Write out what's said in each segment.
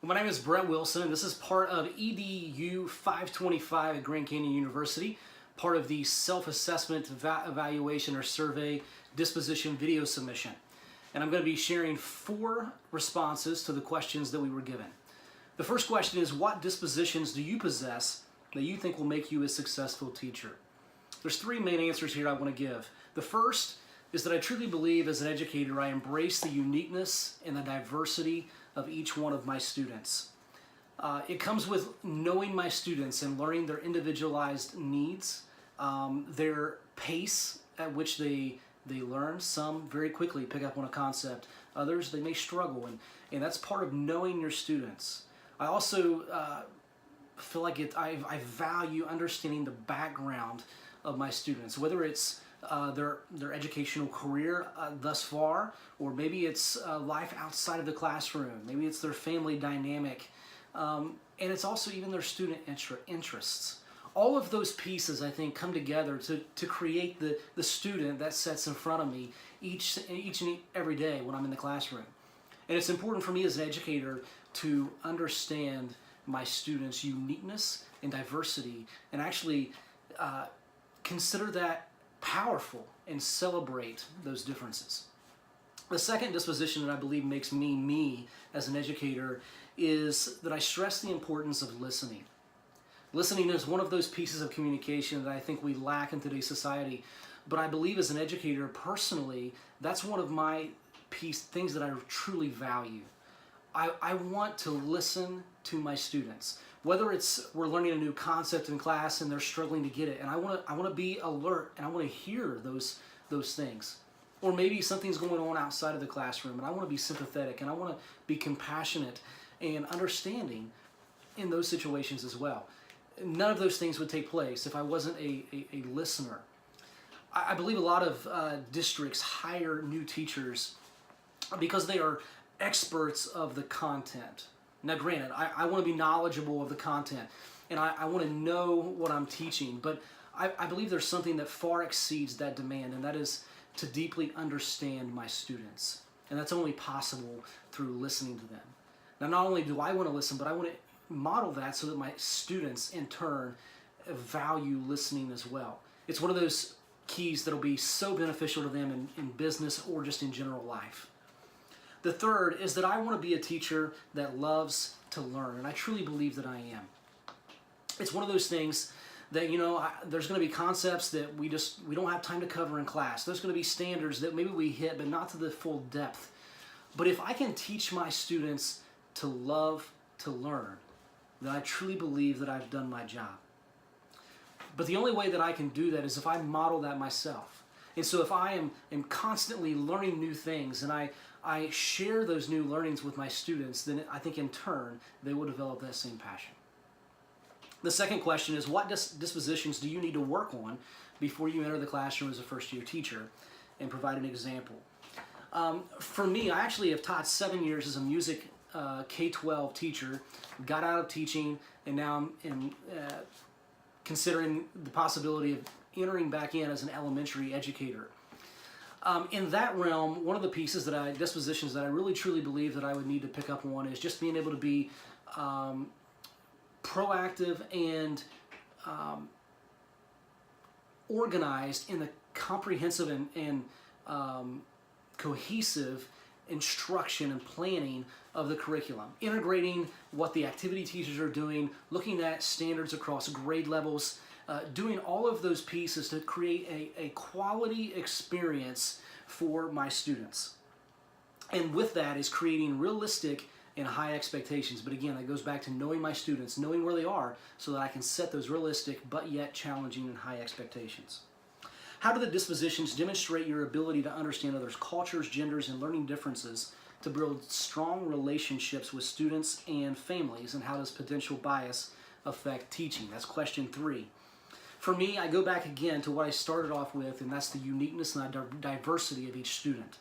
My name is Brett Wilson, and this is part of EDU525 at Grand Canyon University, part of the self-assessment evaluation or survey disposition video submission. And I'm going to be sharing 4 responses to the questions that we were given. The first question is, what dispositions do you possess that you think will make you a successful teacher? There's 3 main answers here I want to give. The first is that I truly believe as an educator I embrace the uniqueness and the diversity of each one of my students. It comes with knowing my students and learning their individualized needs, their pace at which they learn. Some very quickly pick up on a concept, others they may struggle, and that's part of knowing your students. I also feel like I value understanding the background of my students, whether it's their educational career thus far, or maybe it's life outside of the classroom, maybe it's their family dynamic, and it's also even their student interests. All of those pieces, I think, come together to create the student that sits in front of me each and every day when I'm in the classroom. And it's important for me as an educator to understand my students' uniqueness and diversity, and actually consider that powerful and celebrate those differences. The second disposition that I believe makes me as an educator is that I stress the importance of listening. Listening is one of those pieces of communication that I think we lack in today's society, but I believe as an educator personally, that's one of my things that I truly value. I want to listen to my students. Whether it's we're learning a new concept in class and they're struggling to get it, and I want to be alert and I want to hear those things. Or maybe something's going on outside of the classroom and I want to be sympathetic and I want to be compassionate and understanding in those situations as well. None of those things would take place if I wasn't a listener. I believe a lot of districts hire new teachers because they are experts of the content. Now granted, I want to be knowledgeable of the content and I want to know what I'm teaching, but I believe there's something that far exceeds that demand, and that is to deeply understand my students. And that's only possible through listening to them. Now not only do I want to listen, but I want to model that so that my students in turn value listening as well. It's one of those keys that'll be so beneficial to them in business or just in general life. The third is that I want to be a teacher that loves to learn, and I truly believe that I am. It's one of those things that, there's going to be concepts that we don't have time to cover in class. There's going to be standards that maybe we hit, but not to the full depth. But if I can teach my students to love to learn, then I truly believe that I've done my job. But the only way that I can do that is if I model that myself. And so if I am constantly learning new things and I share those new learnings with my students, then I think in turn they will develop that same passion. The second question is, what dispositions do you need to work on before you enter the classroom as a first-year teacher? And provide an example. For me, I actually have taught 7 years as a music K-12 teacher, got out of teaching, and now I'm considering the possibility of entering back in as an elementary educator. In that realm, one of the dispositions that I really truly believe that I would need to pick up on is just being able to be proactive and organized in the comprehensive and cohesive instruction and planning of the curriculum, integrating what the activity teachers are doing, looking at standards across grade levels, doing all of those pieces to create a quality experience for my students. And with that is creating realistic and high expectations. But again, that goes back to knowing my students, knowing where they are, so that I can set those realistic but yet challenging and high expectations. How do the dispositions demonstrate your ability to understand others' cultures, genders, and learning differences to build strong relationships with students and families? And how does potential bias affect teaching? That's question 3. For me, I go back again to what I started off with, and that's the uniqueness and the diversity of each student.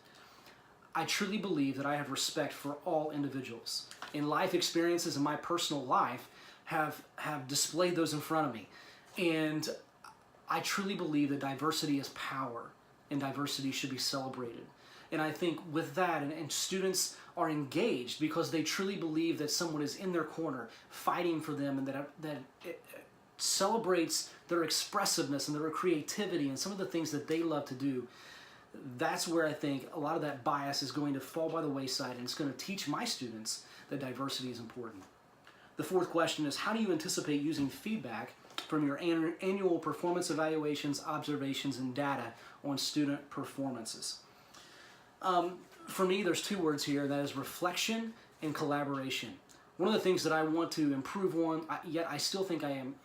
I truly believe that I have respect for all individuals. And life experiences in my personal life have displayed those in front of me. And I truly believe that diversity is power, and diversity should be celebrated. And I think with that, and students are engaged because they truly believe that someone is in their corner fighting for them, and that it celebrates their expressiveness and their creativity and some of the things that they love to do. That's where I think a lot of that bias is going to fall by the wayside, and it's going to teach my students that diversity is important. The fourth question is, how do you anticipate using feedback from your annual performance evaluations, observations, and data on student performances? For me, there's two words here, that is reflection and collaboration. One of the things that I want to improve on, yet I still think I'm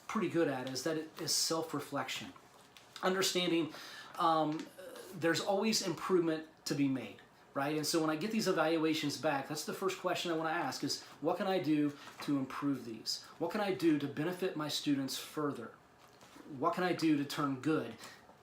pretty good at, is that it is self-reflection. Understanding there's always improvement to be made, right? And so when I get these evaluations back, that's the first question I want to ask is, what can I do to improve these? What can I do to benefit my students further? What can I do to turn good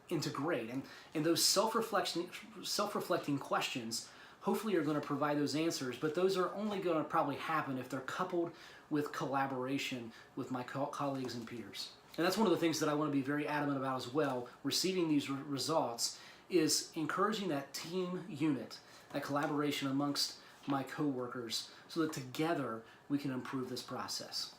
into great? And those self-reflecting questions hopefully are going to provide those answers, but those are only going to probably happen if they're coupled with collaboration with my colleagues and peers. And that's one of the things that I want to be very adamant about as well, receiving these results, is encouraging that team unit, that collaboration amongst my coworkers, so that together we can improve this process.